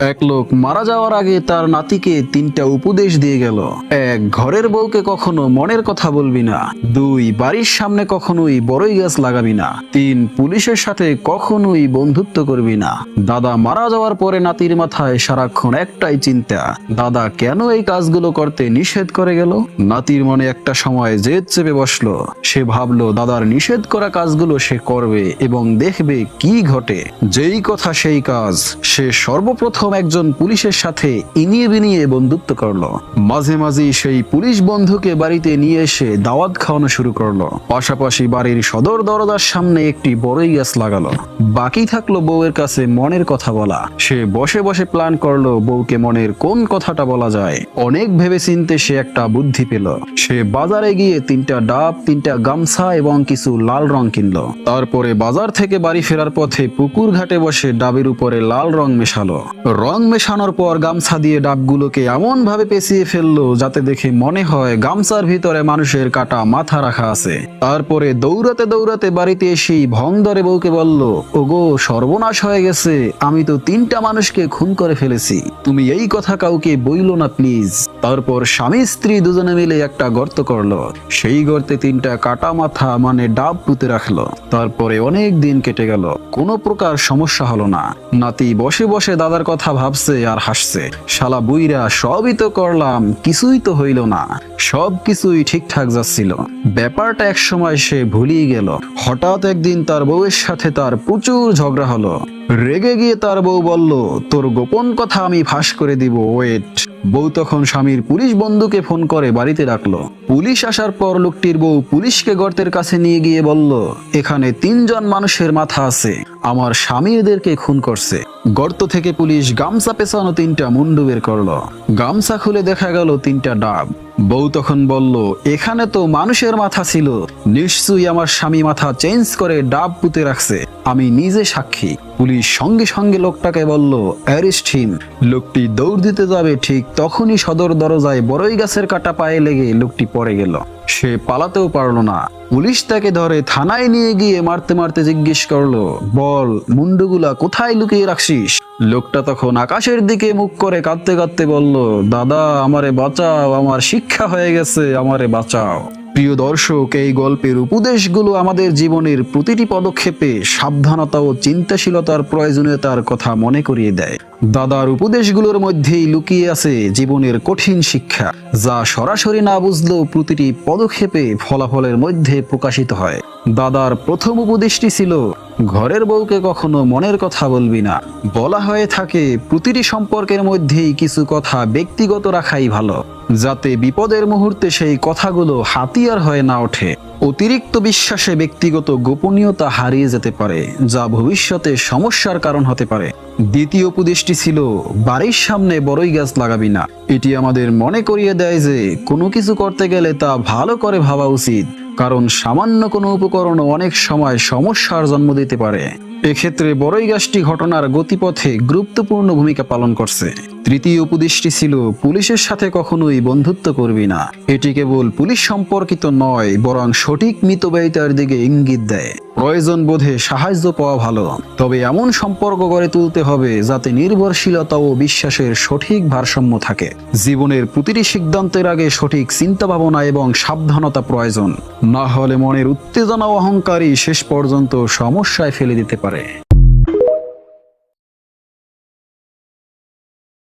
এক লোক মারা যাওয়ার আগে তার নাতিকে 3টা উপদেশ দিয়ে গেল। 1, ঘরের বউকে কখনো মনের কথা বলবি না। 2, বাড়ির সামনে কখনোই বড়ই গাছ লাগাবি না। 3, পুলিশের সাথে কখনোই বন্ধুত্ব করবি না। দাদা মারা যাওয়ার পরে নাতির মাথায় সারাক্ষণ একটাই চিন্তা, দাদা কেন এই কাজগুলো করতে নিষেধ করে গেল। নাতির মনে একটা সময় জেদ চেপে বসলো। সে ভাবলো দাদার নিষেধ করা কাজগুলো সে করবে এবং দেখবে কি ঘটে। যেই কথা সেই কাজ। সে সর্বপ্রথম একজন পুলিশের সাথে ইনিয়ে বিনিয়ে বন্ধুত্ব করলো। মাঝে মাঝে সেই পুলিশ বন্ধুকে বাড়িতে নিয়ে এসে দাওয়াত খাওয়ানো শুরু করলো। পাশাপাশি বাড়ির সদর দরজার সামনে একটি বড়ই গাছ লাগালো। বাকি থাকলো বউয়ের কাছে মনের কথা বলা। সে বসে বসে প্ল্যান করলো বউকে মনের কোন কথাটা বলা যায়। অনেক ভেবে চিন্তে সে একটা বুদ্ধি পেল। সে বাজারে গিয়ে 3টা ডাব, 3টা গামছা এবং কিছু লাল রং কিনলো। তারপরে বাজার থেকে বাড়ি ফেরার পথে পুকুর ঘাটে বসে ডাবের উপরে লাল রং মেশালো। রং মেশানোর পর গামছা দিয়ে ডাবগুলোকে এমন ভাবে পেঁচিয়ে ফেললো যাতে দেখে মনে হয় গামছার ভিতরে মানুষের কাটা মাথা রাখা আছে। তারপরে দৌড়াতে দৌড়াতে বাড়িতে এসেই ভং ধরে বউকে বলল, ওগো সর্বনাশ হয়ে গেছে, আমি তো 3টা মানুষকে খুন করে ফেলেছি, তুমি এই কথা কাউকে বইলো না প্লিজ। তারপর স্বামী স্ত্রী দুজনে মিলে একটা গর্ত করলো। সেই গর্তে 3টা কাটা মাথা মানে ডাব পুঁতে রাখলো। তারপরে অনেক দিন কেটে গেল, কোনো প্রকার সমস্যা হলো না। নাতি বসে বসে দাদার কথা ভাবছে আর হাসছে। শালা বুইরা, সবই তো করলাম, কিছুই তো হইল না, সব কিছুই ঠিকঠাক যাচ্ছিল। ব্যাপারটা এক সময় সে ভুলিয়ে গেল। হঠাৎ একদিন তার বউয়ের সাথে তার প্রচুর ঝগড়া হলো। রেগে গিয়ে তার বউ বলল, তোর গোপন কথা আমি ফাঁস করে দিব, ওয়েট। বউ তখন স্বামীর পুলিশ বন্ধুকে ফোন করে বাড়িতে ডাকলো। পুলিশ আসার পর লোকটির বউ পুলিশকে গর্তের কাছে নিয়ে গিয়ে বলল, এখানে 3 জন মানুষের মাথা আছে, আমার স্বামী এদেরকে খুন করছে। গর্ত থেকে পুলিশ গামছা পেছানো 3টা মুন্ডু বের করলো। গামছা খুলে দেখা গেল 3টা ডাব। বউ তখন বলল, এখানে তো মানুষের মাথা ছিল, নিশ্চয়ই আমার স্বামী মাথা চেঞ্জ করে ডাব পুঁতে রাখছে, আমি নিজে সাক্ষী। পুলিশ সঙ্গে সঙ্গে লোকটাকে বলল, অ্যারেস্ট হিম। লোকটি দৌড় দিতে যাবে, ঠিক তখনই সদর দরজায় বড়ই গাছের কাটা পায়ে লেগে লোকটি পড়ে গেল। সে পালাতেও পারলো না। পুলিশ তাকে ধরে থানায় নিয়ে গিয়ে মারতে মারতে জিজ্ঞেস করলো, বল মুন্ডুগুলা কোথায় লুকিয়ে রাখছিস। লোকটা তখন আকাশের দিকে মুখ করে কাঁদতে কাঁদতে বলল, দাদা আমারে বাঁচাও, আমার শিক্ষা হয়ে গেছে, আমারে বাঁচাও। প্রিয় দর্শক, এই গল্পের উপদেশগুলো আমাদের জীবনের প্রতিটি পদক্ষেপে সাবধানতা ও চিন্তাশীলতার প্রয়োজনীয়তার কথা মনে করিয়ে দেয়। দাদার উপদেশগুলোর মধ্যেই লুকিয়ে আছে জীবনের কঠিন শিক্ষা, যা সরাসরি না বুঝলেও প্রতিটি পদক্ষেপে ফলাফলের মধ্যে প্রকাশিত হয়। দাদার প্রথম উপদেশটি ছিল, ঘরের বউকে কখনো মনের কথা বলবি না। বলা হয়ে থাকে প্রতিটি সম্পর্কের মধ্যেই কিছু কথা ব্যক্তিগত রাখাই ভালো, যাতে বিপদের মুহূর্তে সেই কথাগুলো হাতিয়ার হয়ে না ওঠে। অতিরিক্ত বিশ্বাসে ব্যক্তিগত গোপনীয়তা হারিয়ে যেতে পারে, যা ভবিষ্যতে সমস্যার কারণ হতে পারে। দ্বিতীয় উপদেশটি ছিল, বাড়ির সামনে বড়ই গাছ লাগাবি না। এটি আমাদের মনে করিয়ে দেয় যে কোনো কিছু করতে গেলে তা ভালো করে ভাবা উচিত, কারণ সামান্য কোনো উপকরণ অনেক সময় সমস্যার জন্ম দিতে পারে। এক্ষেত্রে বড়ই গাছটি ঘটনার গতিপথে গুরুত্বপূর্ণ ভূমিকা পালন করছে। তৃতীয় উপদেশটি ছিল, পুলিশের সাথে কখনোই বন্ধুত্ব করবি না। এটি কেবল পুলিশ সম্পর্কিত নয়, বরং সঠিক মিতব্যয়িতার দিকে ইঙ্গিত দেয়। প্রয়োজন বোধে সাহায্য পাওয়া ভালো, তবে এমন সম্পর্ক গড়ে তুলতে হবে যাতে নির্ভরশীলতা ও বিশ্বাসের সঠিক ভারসাম্য থাকে। জীবনের প্রতিটি সিদ্ধান্তের আগে সঠিক চিন্তা ভাবনা এবং সাবধানতা প্রয়োজন, না হলে মনের উত্তেজনা ও অহংকারই শেষ পর্যন্ত সমস্যায় ফেলে দিতে পারে।